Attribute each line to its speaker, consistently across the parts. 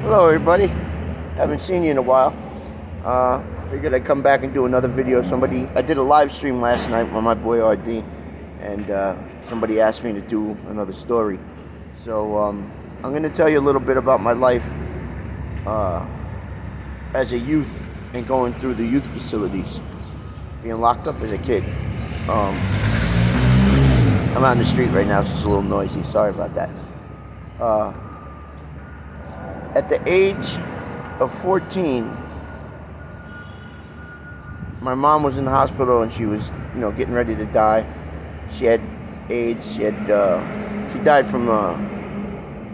Speaker 1: Hello everybody, haven't seen you in a while. Figured I'd come back and do another video. I did a live stream last night with my boy RD, and somebody asked me to do another story. So I'm going to tell you a little bit about my life as a youth and going through the youth facilities, being locked up as a kid. I'm out in the street right now, so it's a little noisy, sorry about that. At the age of 14, my mom was in the hospital and she was, getting ready to die. She had AIDS. She died from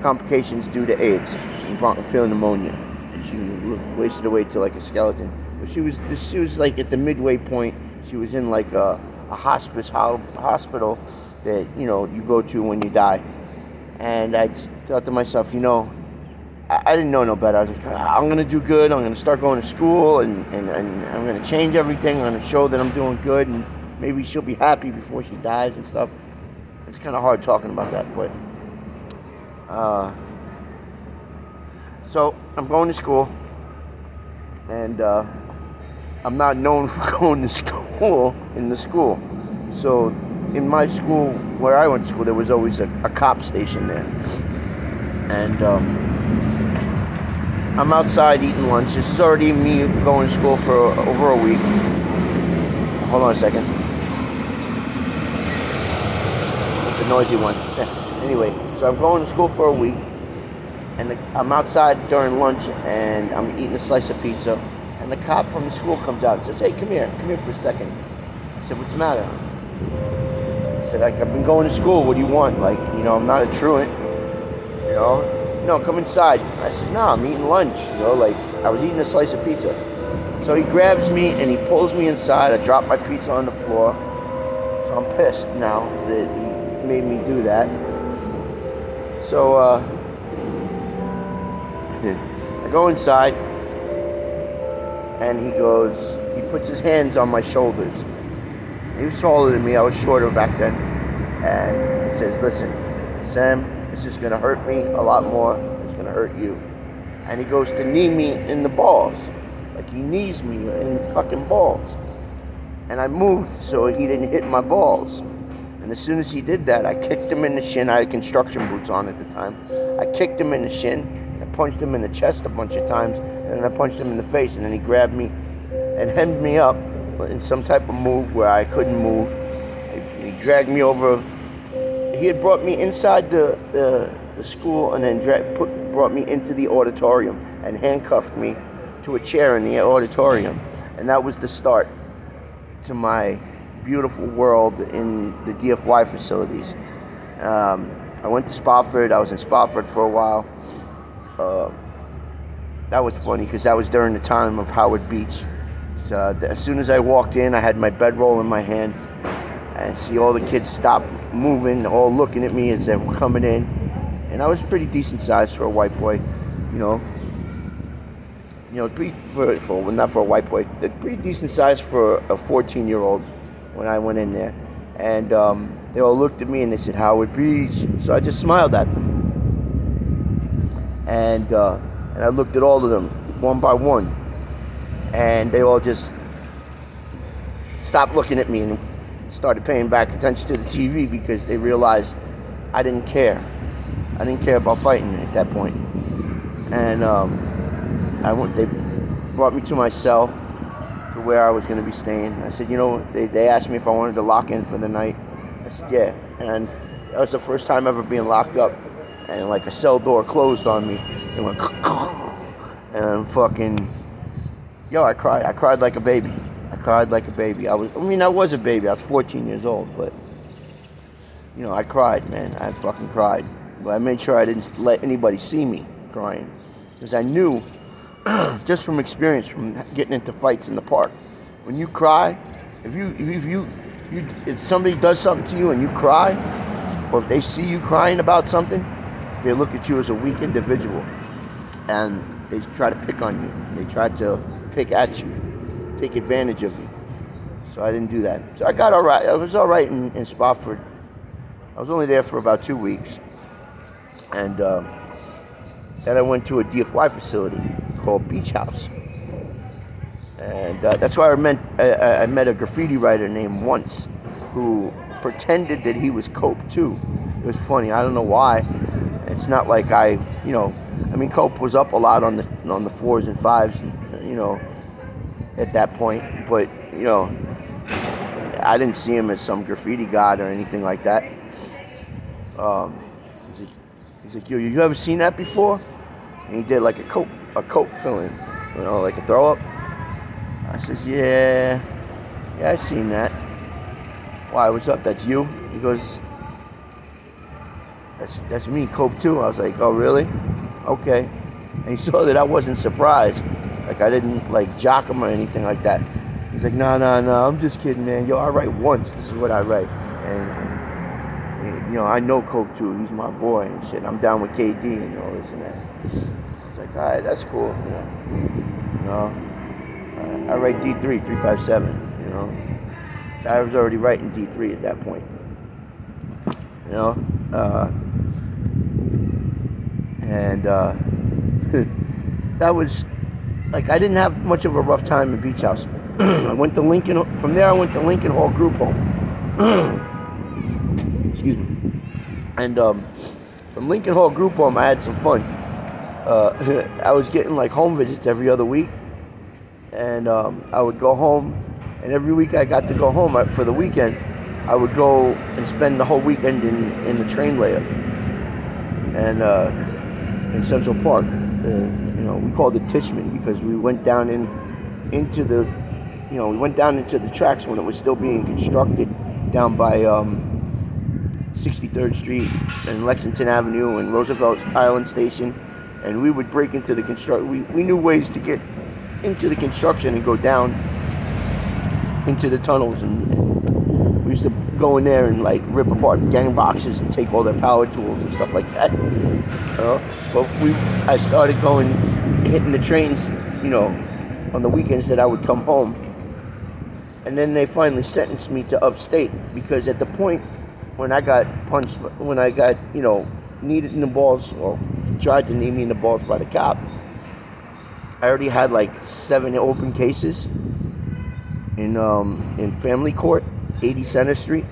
Speaker 1: complications due to AIDS and bronchial pneumonia. She wasted away to like a skeleton. But she was like at the midway point. She was in like a hospice hospital that you go to when you die. And I thought to myself, I didn't know no better. I was like, I'm going to do good. I'm going to start going to school, and I'm going to change everything. I'm going to show that I'm doing good, and maybe she'll be happy before she dies and stuff. It's kind of hard talking about that, but... So, I'm going to school, and I'm not known for going to school in the school. So, in my school, where I went to school, there was always a cop station there. And... I'm outside eating lunch. This is already me going to school for over a week. Hold on a second. It's a noisy one. Anyway, so I'm going to school for a week, and I'm outside during lunch, and I'm eating a slice of pizza, and the cop from the school comes out and says, "Hey, come here for a second." I said, "What's the matter?" I said, "I've been going to school. What do you want? I'm not a truant, No, come inside." I said, "No, I'm eating lunch." I was eating a slice of pizza. So he grabs me and he pulls me inside. I drop my pizza on the floor. So I'm pissed now that he made me do that. So I go inside, and he puts his hands on my shoulders. He was taller than me. I was shorter back then. And he says, "Listen, Sam, this is going to hurt me a lot more. It's going to hurt you." And he goes to knee me in the balls. Like he knees me in the fucking balls. And I moved so he didn't hit my balls. And as soon as he did that, I kicked him in the shin. I had construction boots on at the time. I kicked him in the shin. I punched him in the chest a bunch of times. And then I punched him in the face. And then he grabbed me and hemmed me up in some type of move where I couldn't move. He dragged me over. He had brought me inside the school and then brought me into the auditorium and handcuffed me to a chair in the auditorium. And that was the start to my beautiful world in the DFY facilities. I went to Spofford. I was in Spofford for a while. That was funny because that was during the time of Howard Beach. So as soon as I walked in, I had my bedroll in my hand. And I see all the kids stop moving, all looking at me as they were coming in. And I was pretty decent size for a white boy, not for a white boy, pretty decent size for a 14-year-old when I went in there. And they all looked at me and they said, "Howard Beach." So I just smiled at them. And I looked at all of them one by one. And they all just stopped looking at me and started paying back attention to the TV because they realized I didn't care. I didn't care about fighting at that point. And they brought me to my cell to where I was going to be staying. I said, they asked me if I wanted to lock in for the night. I said, yeah. And that was the first time ever being locked up. And like a cell door closed on me. It went and fucking, I cried. I cried like a baby. I was a baby. I was 14 years old, but, I cried, man. I fucking cried. But I made sure I didn't let anybody see me crying. Because I knew, just from experience, from getting into fights in the park, when you cry, if somebody does something to you and you cry, or if they see you crying about something, they look at you as a weak individual. And they try to pick on you. They try to pick at you, take advantage of you. So I didn't do that. So I got all right. I was all right in Spofford. I was only there for about 2 weeks. And Then I went to a DFY facility called Beach House. And that's why I met a graffiti writer named Once, who pretended that he was Cope too. It was funny. I don't know why. It's not like Cope was up a lot on the 4s and 5s, at that point. But I didn't see him as some graffiti god or anything like that. He's like, yo, you ever seen that before? And he did like a Cope filling, like a throw up. I says, yeah, I seen that. Why, what's up? That's you? He goes, that's me, Cope too. I was like, oh really? Okay. And he saw that I wasn't surprised. Like I didn't like jock him or anything like that. He's like, no, I'm just kidding, man. Yo, I write once. This is what I write. And I know Cope too. He's my boy and shit. I'm down with KD and all this and that. It's like, all right, that's cool. I write D3, 357, I was already writing D3 at that point. That was, like, I didn't have much of a rough time in Beach House. From there I went to Lincoln Hall Group Home. Excuse me. And from Lincoln Hall Group Home I had some fun. I was getting like home visits every other week. And I would go home, and every week I got to go home for the weekend. I would go and spend the whole weekend in the train layup, and in Central Park. We called it Tishman because we went down into the tracks when it was still being constructed down by 63rd Street and Lexington Avenue and Roosevelt Island Station, and we would break into the construction. We knew ways to get into the construction and go down into the tunnels, and we used to go in there and like rip apart gang boxes and take all their power tools and stuff like that. But I started hitting the trains, on the weekends that I would come home, and then they finally sentenced me to upstate because at the point when I got punched, when I got kneed in the balls or tried to knee me in the balls by the cop, I already had like 7 open cases in family court, 80 Center Street.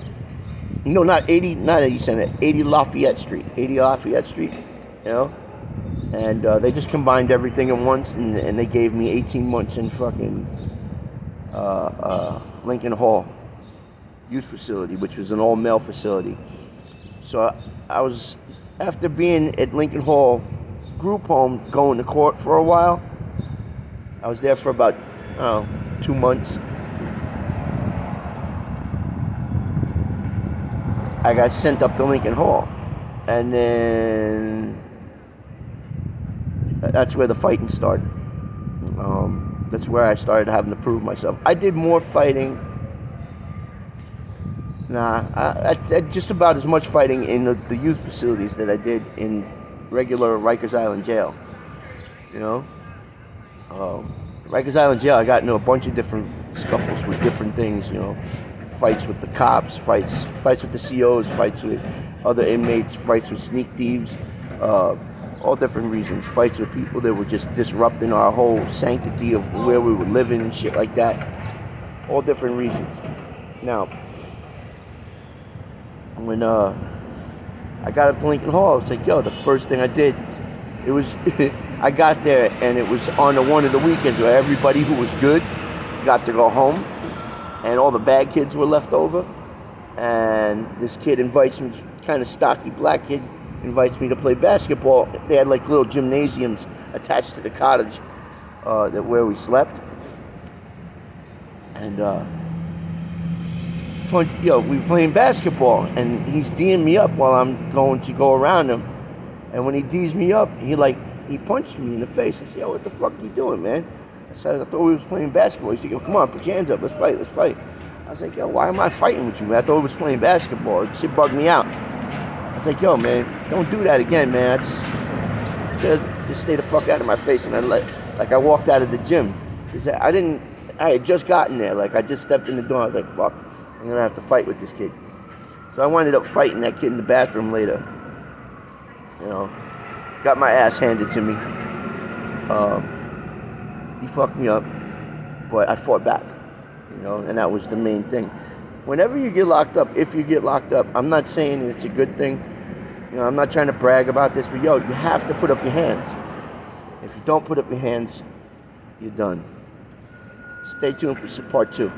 Speaker 1: No, not 80 Center, 80 Lafayette Street. And they just combined everything at once, and they gave me 18 months in fucking Lincoln Hall Youth Facility, which was an all-male facility. So I was, after being at Lincoln Hall Group Home, going to court for a while. I was there for about 2 months. I got sent up to Lincoln Hall, and then that's where the fighting started. That's where I started having to prove myself. I did more fighting. I just about as much fighting in the youth facilities that I did in regular Rikers Island jail. Rikers Island jail, I got into a bunch of different scuffles with different things, fights with the cops, fights with the COs, fights with other inmates, fights with sneak thieves, all different reasons, fights with people that were just disrupting our whole sanctity of where we were living and shit like that, all different reasons. Now, when I got up to Lincoln Hall, it's like, the first thing I did, it was, I got there and it was on one of the weekends where everybody who was good got to go home and all the bad kids were left over. And this kid invites me, kind of stocky black kid, invites me to play basketball. They had like little gymnasiums attached to the cottage where we slept. And we were playing basketball, and he's D'ing me up while I'm going to go around him. And when he D's me up, he punched me in the face. I said, yo, what the fuck are you doing, man? I said, I thought we was playing basketball. He said, yo, come on, put your hands up, let's fight. I was like, yo, why am I fighting with you, man? I thought we was playing basketball. It shit bugged me out. I was like, yo, man, don't do that again, man. I just stay the fuck out of my face. And I walked out of the gym. I had just gotten there. Like, I just stepped in the door. I was like, fuck, I'm gonna have to fight with this kid. So I ended up fighting that kid in the bathroom later. got my ass handed to me. He fucked me up, but I fought back, and that was the main thing. Whenever you get locked up, if you get locked up, I'm not saying it's a good thing. I'm not trying to brag about this, but you have to put up your hands. If you don't put up your hands, you're done. Stay tuned for part 2.